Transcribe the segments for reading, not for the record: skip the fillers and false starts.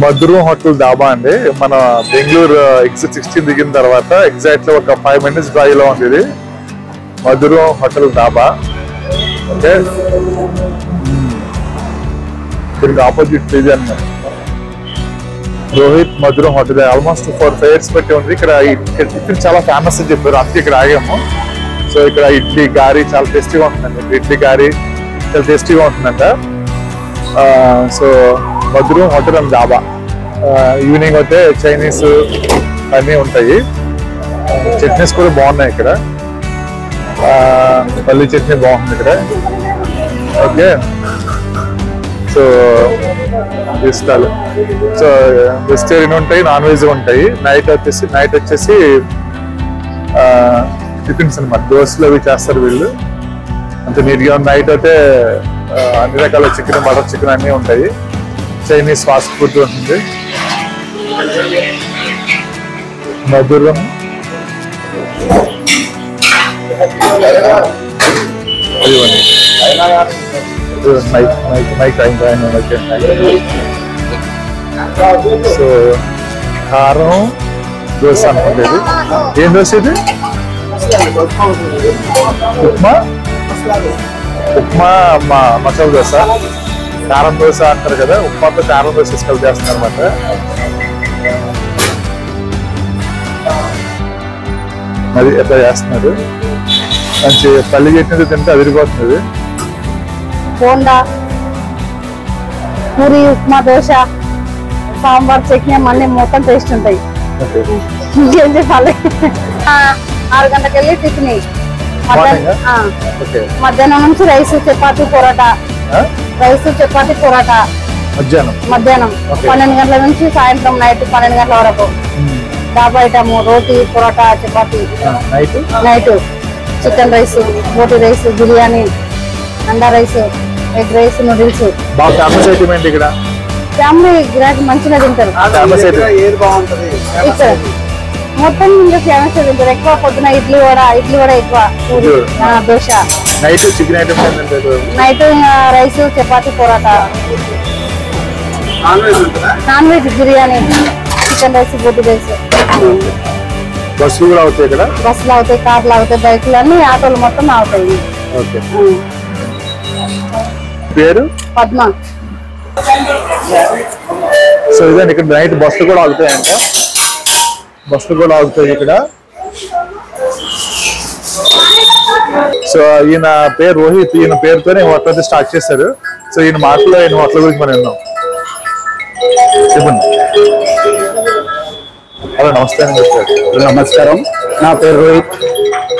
మధురం హోటల్ డాబా అండి. మన బెంగళూరు ఎగ్జిట్ 16 దిగిన తర్వాత ఎగ్జాక్ట్లీ ఒక 5 minutes డ్రైవ్ లో ఉంది ఇది మధురం హోటల్ డాబా. ఓకే, దీనికి ఆపోజిట్ ఇది అన్నమాట రోహిత్ మధురం హోటల్. ఆల్మోస్ట్ 4 ఫేర్స్ పెట్టి ఉంది ఇక్కడ. టిఫిన్ చాలా ఫేమస్ అని చెప్పారు, అందుకే ఇక్కడ ఆగాము. సో ఇక్కడ ఇడ్లీ గారి చాలా టేస్టీగా ఉంటుందండి. ఇడ్లీ గారి చాలా టేస్టీగా ఉంటుందంట. సో మధురం హోటల్ అండ్ డాబా. ఈవినింగ్ అయితే చైనీస్ అన్నీ ఉంటాయి. చట్నీస్ కూడా బాగున్నాయి ఇక్కడ. పల్లి చట్నీ బాగుంది ఇక్కడ. ఓకే, సో ఇష్టాలు. సో వెజిటేరియన్ ఉంటాయి, నాన్ వెజ్ ఉంటాయి. నైట్ వచ్చేసి టిఫిన్స్ అనమాట. దోశలు అవి చేస్తారు వీళ్ళు, అంత నీట్గా. నైట్ అయితే అన్ని రకాల చికెన్, బటర్ చికెన్ అన్నీ ఉంటాయి. చైనీస్ ఫాస్ట్ ఫుడ్ ఉంటుంది. మధురం సో కారం దోశ అనుకుంటేది. ఏం దోశ ఇది? ఉప్మా మసాలా దోశ, కారం దోశ అంటారు కదా. ఉప్మాతో కారం దోశ కలిపి చేస్తున్నారు అనమాట. మరి ఎట్లా చేస్తున్నారు? మంచి పల్లి చట్నీ తింటే అదిరిపోతుంది. బోండా, పూరి, ఉప్మా, దోశ, సాంబార్, చట్నీ అన్నీ మొత్తం టేస్ట్ ఉంటాయి. ఇంకేం చెప్పాలి? 6 గంటలకు వెళ్ళి టిఫిన్, మధ్యాహ్నం నుంచి రైస్, చపాతి, పొరాటా. రైస్, చపాతి, పొరాటా మధ్యాహ్నం 12 గంటల నుంచి సాయంత్రం నైట్ 12 గంటల వరకు. డాబా ఐటమ్ రోటీ, పొరాటా, చపాతి. నైట్ చికెన్ రైస్, రోటీ రైస్, బిర్యానీ, అండా rice, egg rice, noodles. Family గిరాకీ మంచిగా తింటారు ఇక్కడ. మొత్తం ఇంకా ఫేమస్ తింటారు ఎక్కువ. పొద్దున ఇడ్లీ వడ ఎక్కువ, దోశ. నైట్ రైస్, చపాతి, పొరాటా. Non veg biryani, chicken rice, రోటీ రైస్. బస్సులు కూడా అవుతాయి ఇక్కడ. బస్సులు అవుతాయి, కార్లు అవుతాయి, బైకులు అన్ని, ఆటోలు మొత్తం అవుతాయి. పేరు పద్మ. సో ఇదండి, ఇక్కడ నైట్ బస్సులు కూడా ఆగుతాయంట. బస్సులు కూడా ఆగుతాయి ఇక్కడ. సో ఈయన పేరు రోహిత్. ఈయన పేరుతోనే హోటల్ స్టార్ట్ చేశారు. సో ఈయన మాటలో ఈయన హోటల్ గురించి మనం విన్నాం. చెప్పండి. హలో, నమస్తే అండి. నమస్కారం, నా పేరు రోహిత్.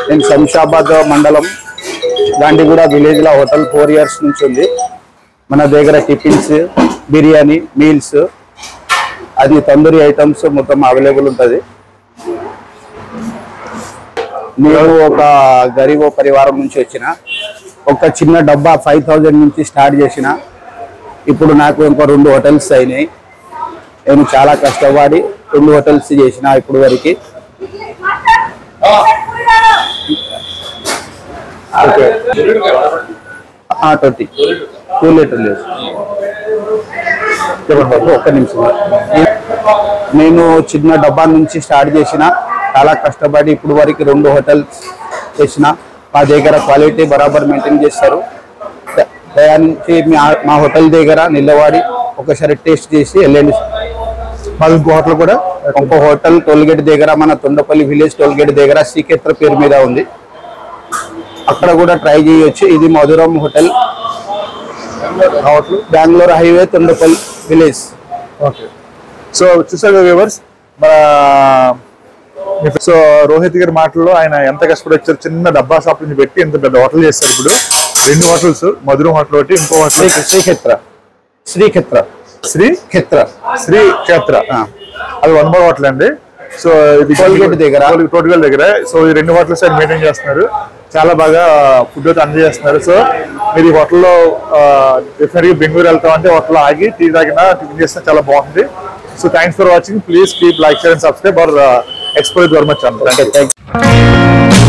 నేను శంషాబాద్ మండలం గాంధీగూడ విలేజ్ లో హోటల్ 4 years నుంచి ఉంది. మన దగ్గర టిఫిన్స్, బిర్యానీ, మీల్స్, అది తందూరి ఐటమ్స్ మొత్తం అవైలబుల్ ఉంటుంది. నేను ఒక గరీబ్ పరివారం నుంచి వచ్చిన. ఒక చిన్న డబ్బా 5000 నుంచి స్టార్ట్ చేసిన. ఇప్పుడు నాకు ఇంకో 2 హోటల్స్ అయినాయి. నేను చాలా కష్టపడి 2 హోటల్స్ చేసిన ఇప్పుడు వరకు. ఓకే, 2 లీటర్లు. ఒక్క నిమిషం. నేను చిన్న డబ్బా నుంచి స్టార్ట్ చేసిన. చాలా కష్టపడి ఇప్పుడు వరకు 2 హోటల్స్ చేసిన. మా దగ్గర క్వాలిటీ బరాబర్ మెయింటైన్ చేస్తారు. దయానికి మా హోటల్ దగ్గర నిలబడి ఒకసారి టేస్ట్ చేసి వెళ్ళండి. మాది ఇంకో హోటల్ కూడా, ఇంకో హోటల్ టోల్గేట్ దగ్గర, మన తొండపల్లి విలేజ్ టోల్గేట్ దగ్గర శ్రీక్షేత్ర పేరు మీద ఉంది. అక్కడ కూడా ట్రై చేయొచ్చు. ఇది Madhuram hotel, Bengaluru highway, Thondapalli village. Okay, so చూసారు వ్యూవర్స్. సో రోహిత్ గారి మాటల్లో ఆయన ఎంత కష్టపడి వచ్చారు. చిన్న డబ్బా షాప్ నుంచి పెట్టి ఇంత పెద్ద హోటల్ చేస్తారు. ఇప్పుడు 2 హోటల్స్, మధురం హోటల్ ఒకటి, ఇంకో హోటల్ శ్రీక్షేత్ర. అది 1 bar హోటల్ అండి. సో ఇది టోల్గేట్ దగ్గర. సో ఈ 2 హోటల్స్ ఆయన మెయింటైన్ చేస్తున్నారు. చాలా బాగా ఫుడ్ అయితే అందజేస్తున్నారు. సో మీరు ఈ హోటల్లో డెఫినెట్గా బెంగళూరు వెళ్తామంటే హోటల్లో ఆగి టీ తాగినా, టిఫిన్ చేసినా చాలా బాగుంది. So thanks for watching. Please keep like, share and subscribe our Explore Gourmet channel. Thank you.